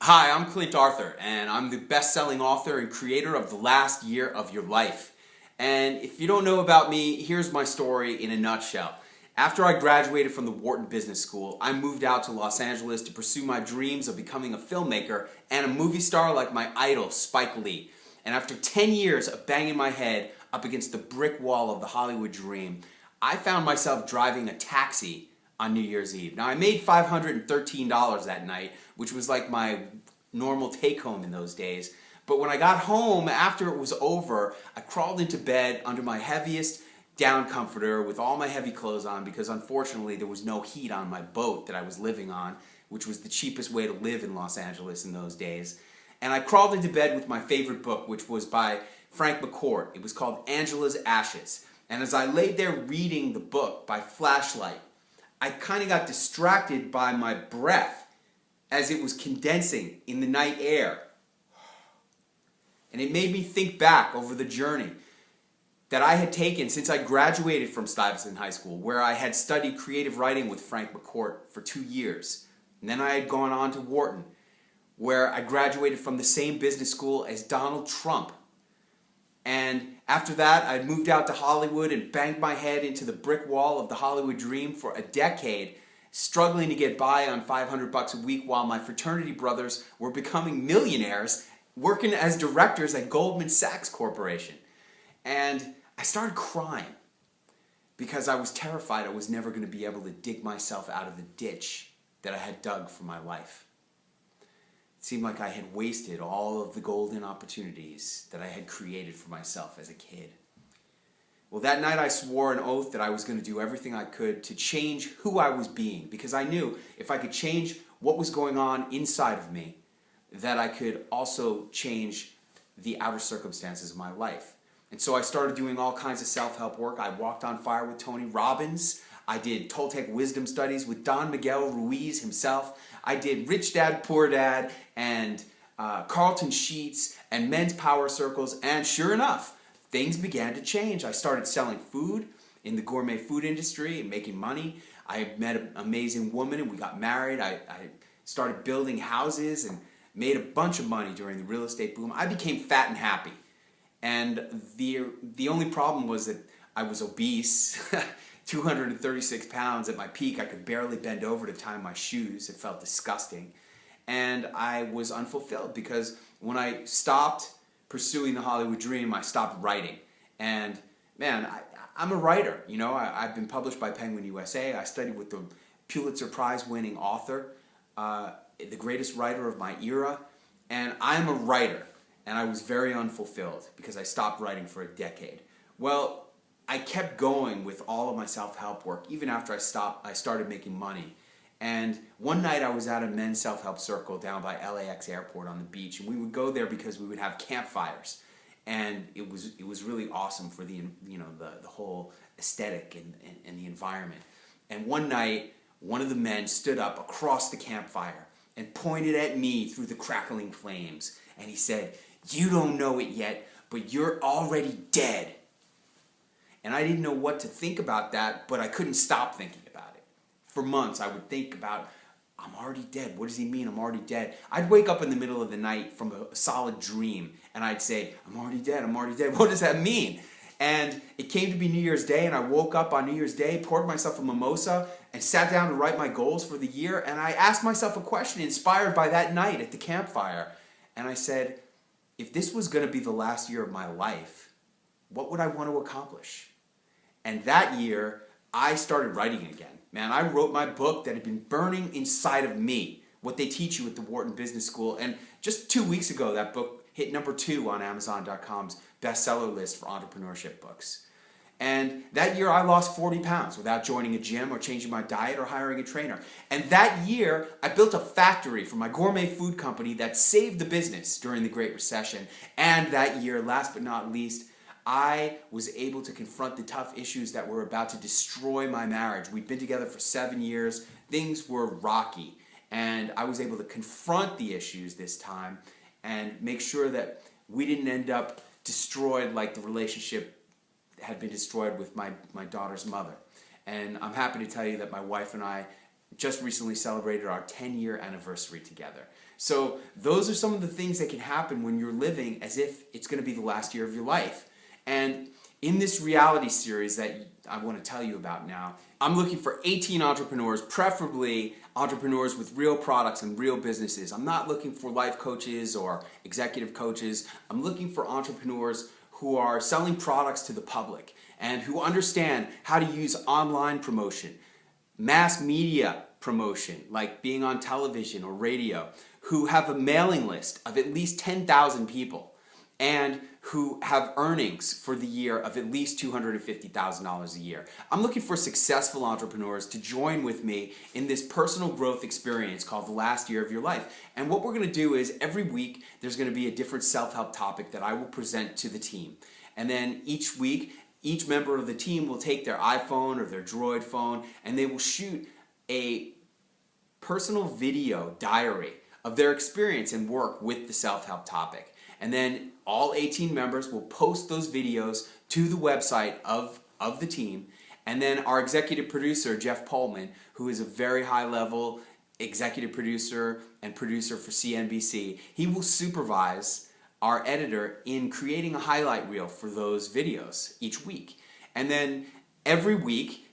Hi, I'm Clint Arthur, and I'm the best-selling author and creator of The Last Year of Your Life. And if you don't know about me, here's my story in a nutshell. After I graduated from the Wharton Business School, I moved out to Los Angeles to pursue my dreams of becoming a filmmaker and a movie star like my idol, Spike Lee. And after 10 years of banging my head up against the brick wall of the Hollywood dream, I found myself driving a taxi on New Year's Eve. Now, I made $513 that night, which was like my normal take-home in those days. But when I got home, after it was over, I crawled into bed under my heaviest down comforter with all my heavy clothes on because unfortunately there was no heat on my boat that I was living on, which was the cheapest way to live in Los Angeles in those days. And I crawled into bed with my favorite book, which was by Frank McCourt. It was called Angela's Ashes. And as I laid there reading the book by flashlight, I kind of got distracted by my breath as it was condensing in the night air. And it made me think back over the journey that I had taken since I graduated from Stuyvesant High School, where I had studied creative writing with Frank McCourt for 2 years. And then I had gone on to Wharton, where I graduated from the same business school as Donald Trump. And after that, I moved out to Hollywood and banged my head into the brick wall of the Hollywood dream for a decade, struggling to get by on $500 a week while my fraternity brothers were becoming millionaires, working as directors at Goldman Sachs Corporation. And I started crying because I was terrified I was never going to be able to dig myself out of the ditch that I had dug for my life. It seemed like I had wasted all of the golden opportunities that I had created for myself as a kid. Well, that night I swore an oath that I was going to do everything I could to change who I was being, because I knew if I could change what was going on inside of me, that I could also change the outer circumstances of my life. And so I started doing all kinds of self-help work. I walked on fire with Tony Robbins. I did Toltec wisdom studies with Don Miguel Ruiz himself. I did Rich Dad, Poor Dad, and Carlton Sheets, and men's power circles, and sure enough, things began to change. I started selling food in the gourmet food industry and making money. I met an amazing woman and we got married. I started building houses and made a bunch of money during the real estate boom. I became fat and happy. And the only problem was that I was obese, 236 pounds at my peak. I could barely bend over to tie my shoes. It felt disgusting. And I was unfulfilled because when I stopped pursuing the Hollywood dream, I stopped writing. And man, I'm a writer. You know, I've been published by Penguin USA. I studied with the Pulitzer Prize winning author, the greatest writer of my era. And I'm a writer. And I was very unfulfilled because I stopped writing for a decade. Well, I kept going with all of my self-help work even after I started making money. And one night I was at a men's self-help circle down by LAX airport on the beach, and we would go there because we would have campfires. And it was really awesome for the whole aesthetic and the environment. And one night, one of the men stood up across the campfire and pointed at me through the crackling flames. And he said, "You don't know it yet, but you're already dead." And I didn't know what to think about that, but I couldn't stop thinking about it. For months, I would think about, I'm already dead. What does he mean, I'm already dead? I'd wake up in the middle of the night from a solid dream, and I'd say, I'm already dead, I'm already dead. What does that mean? And it came to be New Year's Day, and I woke up on New Year's Day, poured myself a mimosa, and sat down to write my goals for the year, and I asked myself a question inspired by that night at the campfire. And I said, if this was going to be the last year of my life, what would I want to accomplish? And that year, I started writing again. Man, I wrote my book that had been burning inside of me, what they teach you at the Wharton Business School. And just 2 weeks ago, that book hit #2 on Amazon.com's bestseller list for entrepreneurship books. And that year, I lost 40 pounds without joining a gym or changing my diet or hiring a trainer. And that year, I built a factory for my gourmet food company that saved the business during the Great Recession. And that year, last but not least, I was able to confront the tough issues that were about to destroy my marriage. We'd been together for 7 years. Things were rocky. And I was able to confront the issues this time and make sure that we didn't end up destroyed like the relationship had been destroyed with my daughter's mother. And I'm happy to tell you that my wife and I just recently celebrated our 10-year anniversary together. So those are some of the things that can happen when you're living as if it's going to be the last year of your life. And in this reality series that I want to tell you about now, I'm looking for 18 entrepreneurs, preferably entrepreneurs with real products and real businesses. I'm not looking for life coaches or executive coaches. I'm looking for entrepreneurs who are selling products to the public and who understand how to use online promotion, mass media promotion, like being on television or radio, who have a mailing list of at least 10,000 people and who have earnings for the year of at least $250,000 a year. I'm looking for successful entrepreneurs to join with me in this personal growth experience called the last year of your life. And what we're going to do is every week there's going to be a different self-help topic that I will present to the team. And then each week, each member of the team will take their iPhone or their Droid phone and they will shoot a personal video diary of their experience and work with the self-help topic. And then all 18 members will post those videos to the website of the team. And then our executive producer, Jeff Pullman, who is a very high-level executive producer and producer for CNBC, he will supervise our editor in creating a highlight reel for those videos each week. And then every week,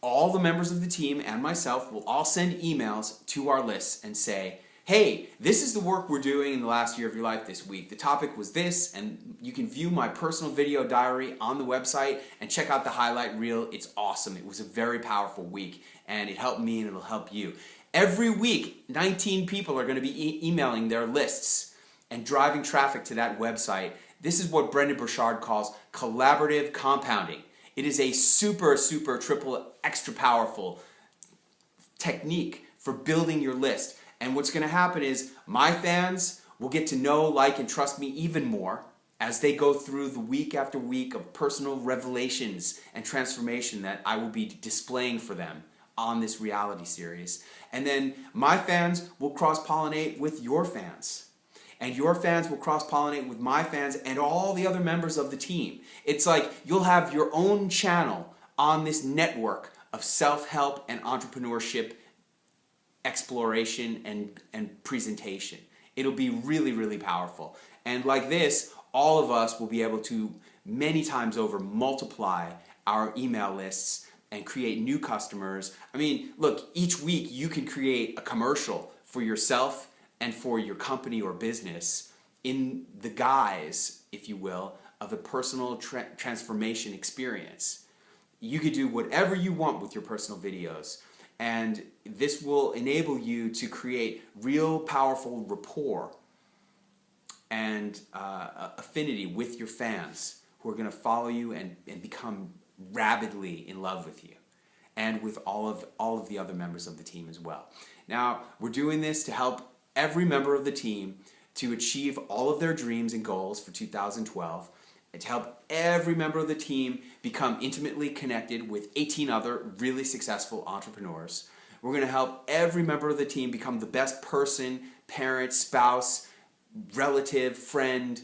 all the members of the team and myself will all send emails to our lists and say, hey, this is the work we're doing in the last year of your life this week. The topic was this, and you can view my personal video diary on the website and check out the highlight reel. It's awesome. It was a very powerful week, and it helped me and it'll help you. Every week, 19 people are going to be emailing their lists and driving traffic to that website. This is what Brendan Burchard calls collaborative compounding. It is a super, super, triple, extra powerful technique for building your list. And what's going to happen is my fans will get to know, like, and trust me even more as they go through the week after week of personal revelations and transformation that I will be displaying for them on this reality series. And then my fans will cross-pollinate with your fans. And your fans will cross-pollinate with my fans and all the other members of the team. It's like you'll have your own channel on this network of self-help and entrepreneurship exploration and presentation. It'll be really, really powerful. And like this, all of us will be able to many times over multiply our email lists and create new customers. I mean, look, each week you can create a commercial for yourself and for your company or business in the guise, if you will, of a personal transformation experience. You could do whatever you want with your personal videos. And this will enable you to create real powerful rapport and affinity with your fans who are going to follow you and become rabidly in love with you and with all of the other members of the team as well. Now, we're doing this to help every member of the team to achieve all of their dreams and goals for 2012 and to help every member of the team become intimately connected with 18 other really successful entrepreneurs. We're going to help every member of the team become the best person, parent, spouse, relative, friend,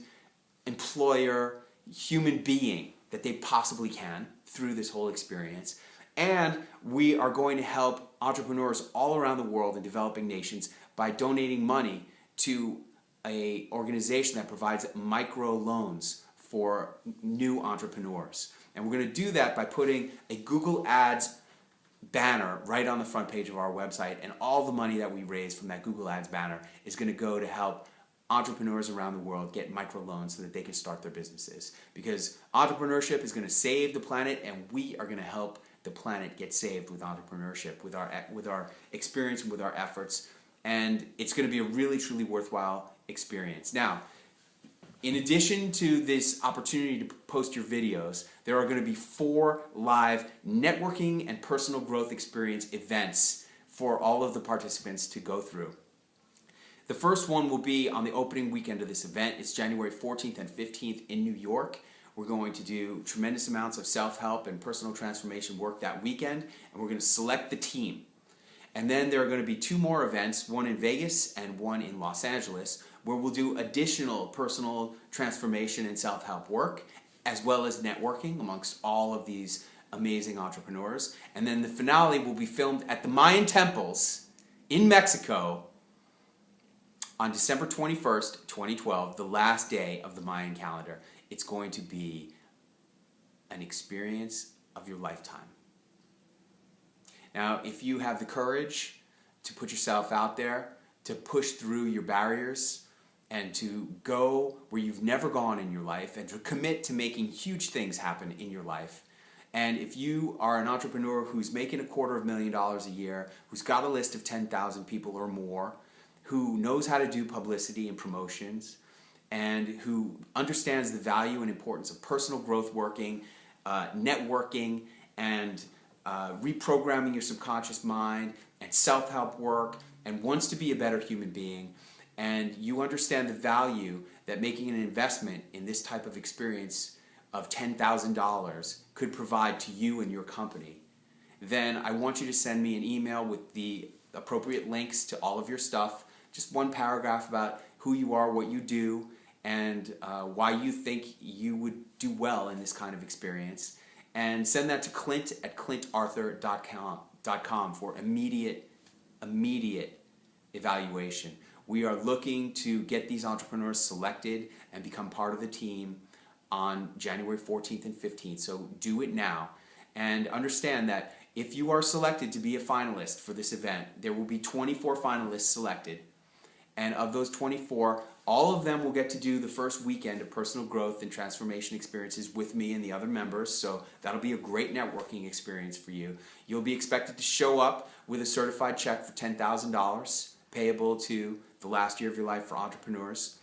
employer, human being that they possibly can through this whole experience. And we are going to help entrepreneurs all around the world in developing nations by donating money to an organization that provides micro loans for new entrepreneurs. And we're going to do that by putting a Google Ads banner right on the front page of our website, and all the money that we raise from that Google Ads banner is going to go to help entrepreneurs around the world get microloans so that they can start their businesses. Because entrepreneurship is going to save the planet, and we are going to help the planet get saved with entrepreneurship, with our experience and with our efforts. And it's going to be a really, truly worthwhile experience. Now, in addition to this opportunity to post your videos, there are going to be 4 live networking and personal growth experience events for all of the participants to go through. The first one will be on the opening weekend of this event. It's January 14th and 15th in New York. We're going to do tremendous amounts of self-help and personal transformation work that weekend, and we're going to select the team. And then there are going to be 2 more events, one in Vegas and one in Los Angeles, where we'll do additional personal transformation and self-help work, as well as networking amongst all of these amazing entrepreneurs. And then the finale will be filmed at the Mayan temples in Mexico on December 21st, 2012, the last day of the Mayan calendar. It's going to be an experience of your lifetime. Now, if you have the courage to put yourself out there, to push through your barriers, and to go where you've never gone in your life, and to commit to making huge things happen in your life, and if you are an entrepreneur who's making $250,000 a year, who's got a list of 10,000 people or more, who knows how to do publicity and promotions, and who understands the value and importance of personal growth working, networking, and reprogramming your subconscious mind, and self-help work, and wants to be a better human being, and you understand the value that making an investment in this type of experience of $10,000 could provide to you and your company, then I want you to send me an email with the appropriate links to all of your stuff, just one paragraph about who you are, what you do, and why you think you would do well in this kind of experience, and send that to clint@clintarthur.com for immediate evaluation. We are looking to get these entrepreneurs selected and become part of the team on January 14th and 15th, so do it now. And understand that if you are selected to be a finalist for this event, there will be 24 finalists selected. And of those 24, all of them will get to do the first weekend of personal growth and transformation experiences with me and the other members, so that'll be a great networking experience for you. You'll be expected to show up with a certified check for $10,000 payable to the last year of your life for entrepreneurs.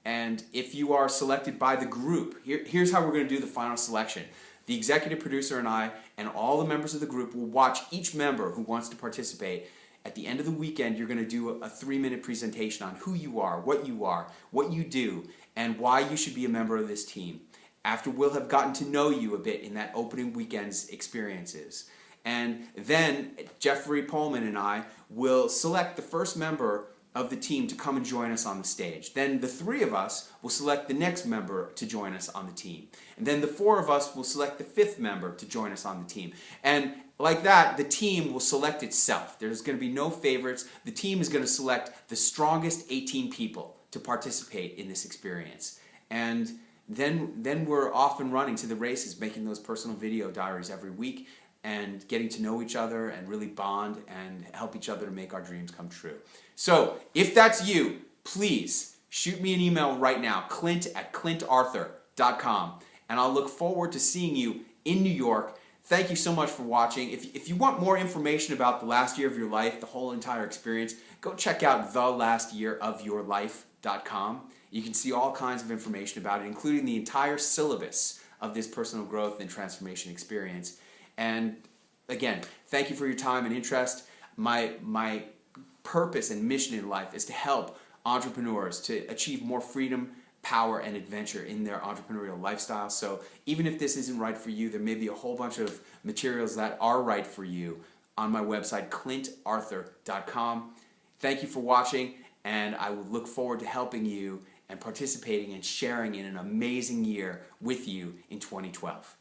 And if you are selected by the group, here's how we're going to do the final selection. The executive producer and I and all the members of the group will watch each member who wants to participate. At the end of the weekend, you're going to do a 3-minute presentation on who you are, what you do, and why you should be a member of this team. After we'll have gotten to know you a bit in that opening weekend's experiences. And then Jeffrey Pullman and I will select the first member of the team to come and join us on the stage. Then the 3 of us will select the next member to join us on the team. And then the 4 of us will select the 5th member to join us on the team. And like that, the team will select itself. There's going to be no favorites. The team is going to select the strongest 18 people to participate in this experience. And then we're off and running to the races, making those personal video diaries every week, and getting to know each other and really bond and help each other to make our dreams come true. So, if that's you, please shoot me an email right now, clint@clintarthur.com, and I'll look forward to seeing you in New York. Thank you so much for watching. If you want more information about the last year of your life, the whole entire experience, go check out thelastyearofyourlife.com. You can see all kinds of information about it, including the entire syllabus of this personal growth and transformation experience. And again, thank you for your time and interest. My purpose and mission in life is to help entrepreneurs to achieve more freedom, power, and adventure in their entrepreneurial lifestyle. So even if this isn't right for you, there may be a whole bunch of materials that are right for you on my website, clintarthur.com. Thank you for watching, and I will look forward to helping you and participating and sharing in an amazing year with you in 2012.